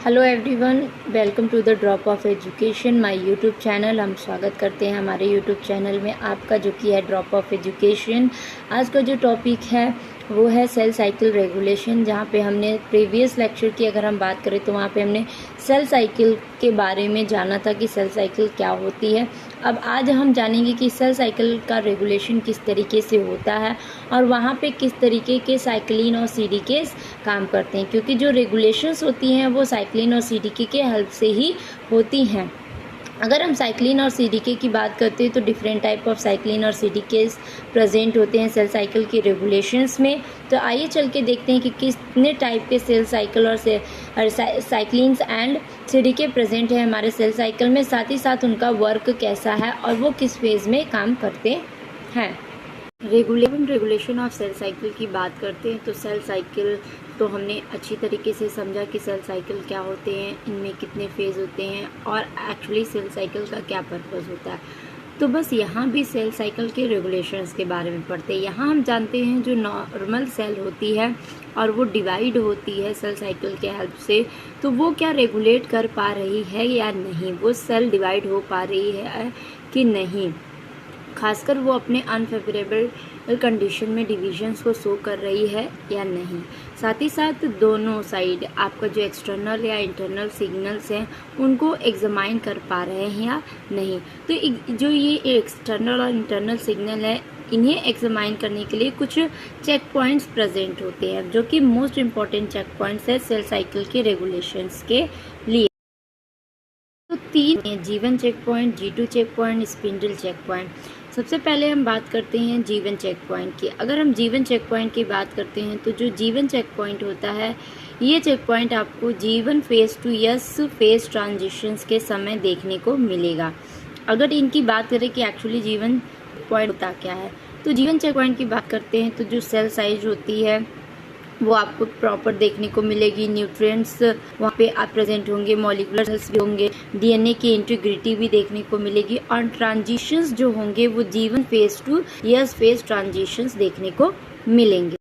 Hello everyone, welcome to the drop of education my YouTube channel. हम स्वागत करते हैं हमारे यूट्यूब चैनल में आपका, जो कि है ड्रॉप ऑफ एजुकेशन। आज का जो टॉपिक है वो है सेल साइकिल रेगुलेशन, जहाँ पे हमने प्रीवियस लेक्चर की अगर हम बात करें तो वहाँ पे हमने सेल साइकिल के बारे में जाना था कि सेल साइकिल क्या होती है। अब आज हम जानेंगे कि सेल साइकिल का रेगुलेशन किस तरीके से होता है और वहाँ पे किस तरीके के साइक्लिन और सीडीकेस काम करते हैं, क्योंकि जो रेगुलेशंस होती हैं वो साइक्लिन और सीडीके के हेल्प से ही होती हैं। अगर हम साइक्लिन और सीडीके की बात करते हैं तो डिफरेंट टाइप ऑफ साइक्लिन और सीडीकेस प्रेजेंट होते हैं सेल साइकिल के रेगुलेशंस में। तो आइए चल के देखते हैं कि कितने टाइप के सेल साइकिल और साइक्लिन्स एंड सीडीके प्रेजेंट है हमारे सेल साइकिल में, साथ ही साथ उनका वर्क कैसा है और वो किस फेज़ में काम करते हैं। रेगुलेशन ऑफ सेल साइकिल की बात करते हैं तो सेल साइकिल तो हमने अच्छी तरीके से समझा कि सेल साइकिल क्या होते हैं, इनमें कितने फेज़ होते हैं और एक्चुअली सेल साइकिल का क्या पर्पज़ होता है। तो बस यहाँ भी सेल साइकिल के रेगुलेशंस के बारे में पढ़ते हैं। यहाँ हम जानते हैं जो नॉर्मल सेल होती है और वो डिवाइड होती है सेल साइकिल के हेल्प से, तो वो क्या रेगुलेट कर पा रही है या नहीं, वो सेल डिवाइड हो पा रही है कि नहीं, खासकर वो अपने अनफेवरेबल कंडीशन में डिविजन्स को शो कर रही है या नहीं। साथ ही साथ दोनों साइड आपका जो एक्सटर्नल या इंटरनल सिग्नल्स हैं उनको एग्जामाइन कर पा रहे हैं या नहीं। तो जो ये एक्सटर्नल और इंटरनल सिग्नल है, इन्हें एग्जामाइन करने के लिए कुछ चेक पॉइंट्स प्रेजेंट होते हैं, जो कि मोस्ट इम्पॉर्टेंट चेक पॉइंट्स है सेल साइकिल के रेगुलेशंस के लिए। तो तीन हैं: G1 check point, G2 check point, spindle check point. सबसे पहले हम बात करते हैं G1 चेक पॉइंट की। अगर हम G1 चेक पॉइंट की बात करते हैं तो जो G1 चेक पॉइंट होता है, ये चेक पॉइंट आपको G1 phase two yes phase transitions के समय देखने को मिलेगा। अगर इनकी बात करें कि एक्चुअली G1 पॉइंट होता क्या है, तो G1 चेक पॉइंट की बात करते हैं तो जो सेल साइज होती है वो आपको प्रॉपर देखने को मिलेगी, न्यूट्रिएंट्स वहाँ पे आप प्रेजेंट होंगे, मॉलिक्यूलर सेल्स भी होंगे, डीएनए की इंटीग्रिटी भी देखने को मिलेगी और ट्रांजिशंस जो होंगे वो G1 phase two yes phase transitions देखने को मिलेंगे।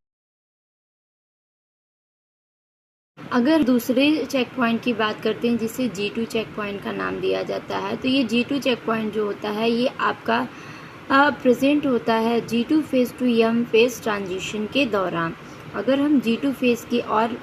अगर दूसरे चेक पॉइंट की बात करते हैं जिसे G2 चेक पॉइंट का नाम दिया जाता है, तो ये G2 चेक पॉइंट जो होता है ये आपका प्रेजेंट होता है G2 फेज टू यम फेज ट्रांजिशन के दौरान। अगर हम G2 फेज़ की और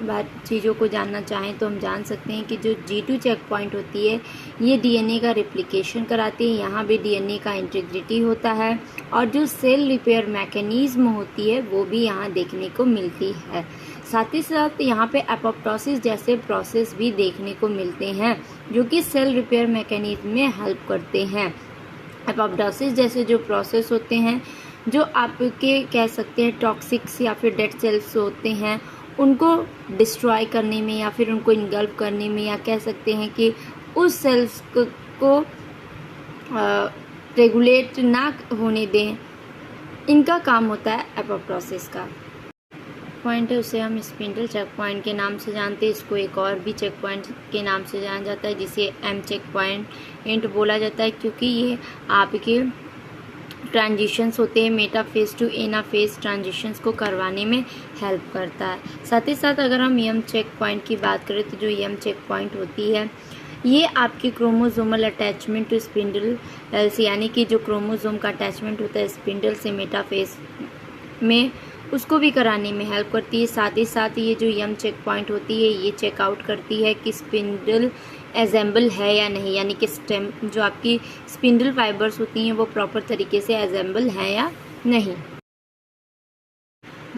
चीज़ों को जानना चाहें तो हम जान सकते हैं कि जो G2 चेक पॉइंट होती है ये डीएनए का रेप्लिकेशन कराती है, यहाँ भी डीएनए का इंटीग्रिटी होता है और जो सेल रिपेयर मैकेनिज्म होती है वो भी यहाँ देखने को मिलती है। साथ ही साथ यहाँ पे एपोप्टोसिस जैसे प्रोसेस भी देखने को मिलते हैं जो कि सेल रिपेयर मैकेनिज्म में हेल्प करते हैं। एपोप्टोसिस जैसे जो प्रोसेस होते हैं, जो आपके कह सकते हैं टॉक्सिक्स या फिर डेड सेल्स होते हैं, उनको डिस्ट्रॉय करने में या फिर उनको इनगल्फ करने में, या कह सकते हैं कि उस सेल्स को रेगुलेट ना होने दें, इनका काम होता है एपोप्टोसिस का। पॉइंट है उसे हम स्पिंडल चेक पॉइंट के नाम से जानते हैं। इसको एक और भी चेक पॉइंट के नाम से जाना जाता है जिसे एम चेक पॉइंट बोला जाता है, क्योंकि ये आपके ट्रांजिशंस होते हैं मेटाफेज टू एनाफेज ट्रांजिशंस को करवाने में हेल्प करता है। साथ ही साथ अगर हम यम चेक पॉइंट की बात करें तो जो यम चेक पॉइंट होती है ये आपकी क्रोमोसोमल अटैचमेंट टू स्पिंडल से, यानी कि जो क्रोमोसोम का अटैचमेंट होता है स्पिंडल से मेटाफेज में, उसको भी कराने में हेल्प करती है। साथ ही साथ ये जो यम चेक पॉइंट होती है ये चेक आउट करती है कि स्पिंडल एजेंबल है या नहीं, यानी कि स्टेम जो आपकी स्पिंडल फाइबर्स होती हैं वो प्रॉपर तरीके से एजेंबल है या नहीं।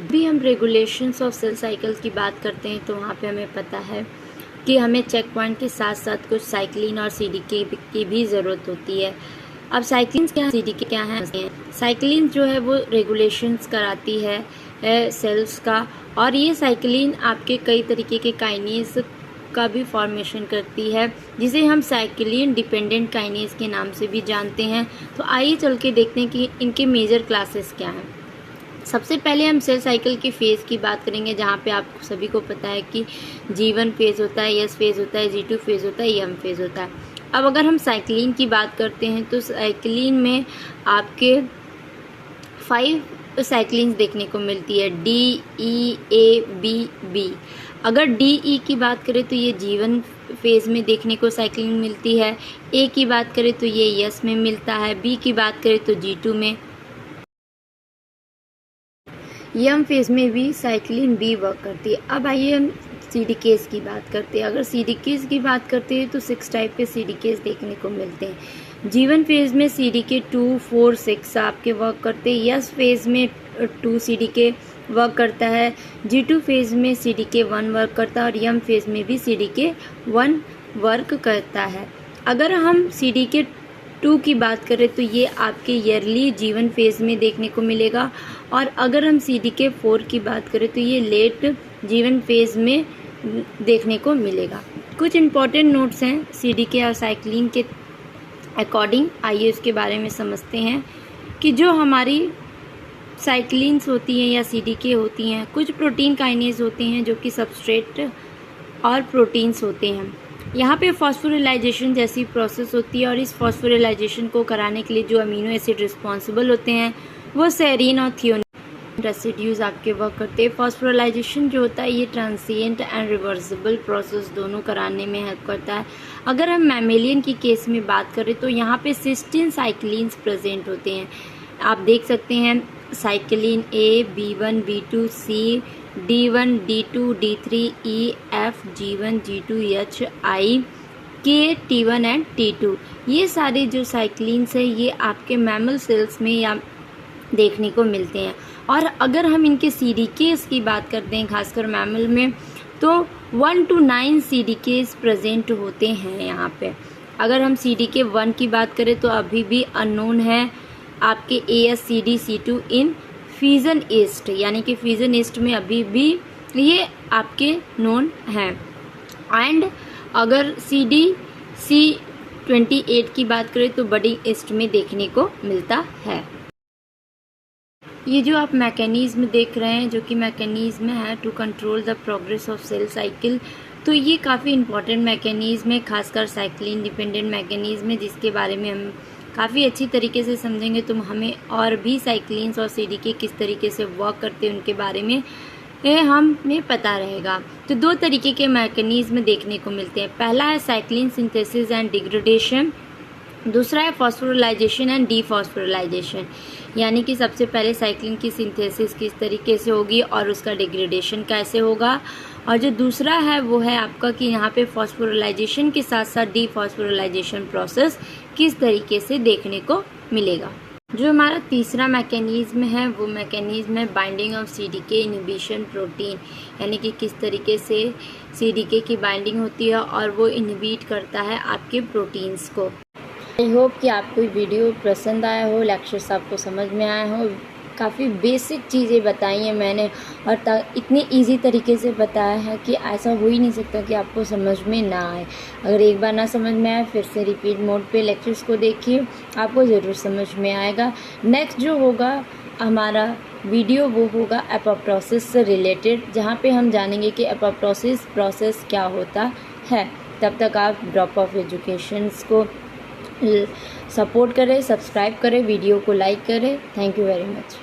भी हम रेगुलेशंस ऑफ सेल साइकिल्स की बात करते हैं तो वहाँ पे हमें पता है कि हमें चेक पॉइंट के साथ साथ कुछ साइक्लिन और सीडीके की भी ज़रूरत होती है। अब साइक्लिन क्या है, सीडीके क्या है? साइक्लिन जो है वो रेगुलेशंस कराती है सेल्स का, और ये साइक्लिन आपके कई तरीके के काइनेज का भी फॉर्मेशन करती है, जिसे हम साइक्लिन डिपेंडेंट काइनेज के नाम से भी जानते हैं। तो आइए चल के देखते हैं कि इनके मेजर क्लासेस क्या हैं। सबसे पहले हम सेल साइकिल के फेज़ की बात करेंगे, जहाँ पे आप सभी को पता है कि G1 फेज़ होता है, यस फेज़ होता है, G2 फेज़ होता है, यम फेज़ होता है। अब अगर हम साइक्लिन की बात करते हैं तो साइक्लिन में आपके 5 साइक्लिन्स देखने को मिलती है, D, E, A, B, B। अगर डी ई की बात करें तो ये जीवन फेज़ में देखने को साइक्लिन मिलती है। ए की बात करें तो ये यस में मिलता है। बी की बात करें तो G2 में। यम फेज़ में भी साइक्लिन बी वर्क करती है। अब आइए हम CDKs की बात करते हैं। अगर CDKs की बात करते हैं तो 6 टाइप के CDKs देखने को मिलते हैं। जीवन फेज़ में CDK 2, 4, 6 आपके वर्क करते हैं। यस फेज़ में 2 CDK वर्क करता है। G2 फेज़ में CDK 1 वर्क करता है और यम फेज़ में भी CDK 1 वर्क करता है। अगर हम CDK 2 की बात करें तो ये आपके ईयरली जीवन फेज़ में देखने को मिलेगा और अगर हम CDK 4 की बात करें तो ये लेट जीवन फेज़ में देखने को मिलेगा। कुछ इम्पॉर्टेंट नोट्स हैं CDK और साइक्लिन के अकॉर्डिंग, आइए उसके बारे में समझते हैं कि जो हमारी साइक्लिन्स होती हैं या CDK होती हैं, कुछ प्रोटीन काइनेज होते हैं जो कि सबस्ट्रेट और प्रोटीन्स होते हैं। यहाँ पे फॉस्फोरिलाइजेशन जैसी प्रोसेस होती है और इस फॉस्फोरिलाइजेशन को कराने के लिए जो अमीनो एसिड रिस्पॉन्सिबल होते हैं वो सेरीन और थियोनिन रेसिड्यूज आपके वर्क करते हैं। फॉस्फोरिलाइजेशन जो होता है ये ट्रांसिएंट एंड रिवर्सिबल प्रोसेस दोनों कराने में हेल्प करता है। अगर हम मैमेलियन की केस में बात करें तो यहाँ पे सिस्टीन साइक्लिन्स प्रेजेंट होते हैं। आप देख सकते हैं cyclin A, B1, B2, C, D1, D2, D3, E, F, G1, G2, H, I, K, T1 and T2। ये सारे जो साइक्लिन्स हैं ये आपके मैमल सेल्स में या देखने को मिलते हैं। और अगर हम इनके CDKs की बात करते हैं खासकर मैमल में तो 1 to 9 CDKs प्रेजेंट होते हैं यहाँ पे। अगर हम CDK 1 की बात करें तो अभी भी अननोन है आपके ASCD2 इन फ्यूजन ईस्ट, यानी कि फ्यूजन ईस्ट में अभी भी ये आपके नोन हैं। एंड अगर CDC28 की बात करें तो बड़ी ईस्ट में देखने को मिलता है। ये जो आप मैकेनिज्म देख रहे हैं जो कि मैकेनिज्म है to control the progress of cell cycle, तो ये काफ़ी इंपॉर्टेंट मैकेनिज्म है, खासकर साइक्लिन डिपेंडेंट मैकेनिज्म है जिसके बारे में हम काफ़ी अच्छी तरीके से समझेंगे तो हमें और भी साइक्लिन्स और CDK किस तरीके से वर्क करते हैं उनके बारे में हमें पता रहेगा। तो 2 तरीके के मैकेनिज्म देखने को मिलते हैं। पहला है साइक्लिन सिंथेसिस एंड डिग्रेडेशन, दूसरा है फॉस्फोरिलाइजेशन एंड डीफॉस्फोरिलाइजेशन, यानी कि सबसे पहले साइक्लिन की सिंथेसिस किस तरीके से होगी और उसका डिग्रेडेशन कैसे होगा, और जो दूसरा है वो है आपका कि यहाँ पे फॉस्फोरिलाइजेशन के साथ साथ डीफॉस्फोरिलाइजेशन प्रोसेस किस तरीके से देखने को मिलेगा। जो हमारा तीसरा मैकेनिज्म है वो मैकेनिज्म है binding of CDK inhibition protein, यानी कि किस तरीके से CDK की बाइंडिंग होती है और वो इनहिबिट करता है आपके प्रोटीन्स को। आई होप कि आपको वीडियो पसंद आया हो, लेक्चर्स आपको समझ में आया हो। काफ़ी बेसिक चीज़ें बताई हैं मैंने और इतने इजी तरीके से बताया है कि ऐसा हो ही नहीं सकता कि आपको समझ में ना आए। अगर एक बार ना समझ में आए फिर से रिपीट मोड पे लेक्चर्स को देखिए, आपको ज़रूर समझ में आएगा। नेक्स्ट जो होगा हमारा वीडियो वो होगा एपोप्टोसिस से रिलेटेड, जहाँ पे हम जानेंगे कि एपोप्टोसिस प्रोसेस क्या होता है। तब तक आप ड्रॉप ऑफ एजुकेशंस को सपोर्ट करें, सब्सक्राइब करें, वीडियो को लाइक करें। Thank you very much.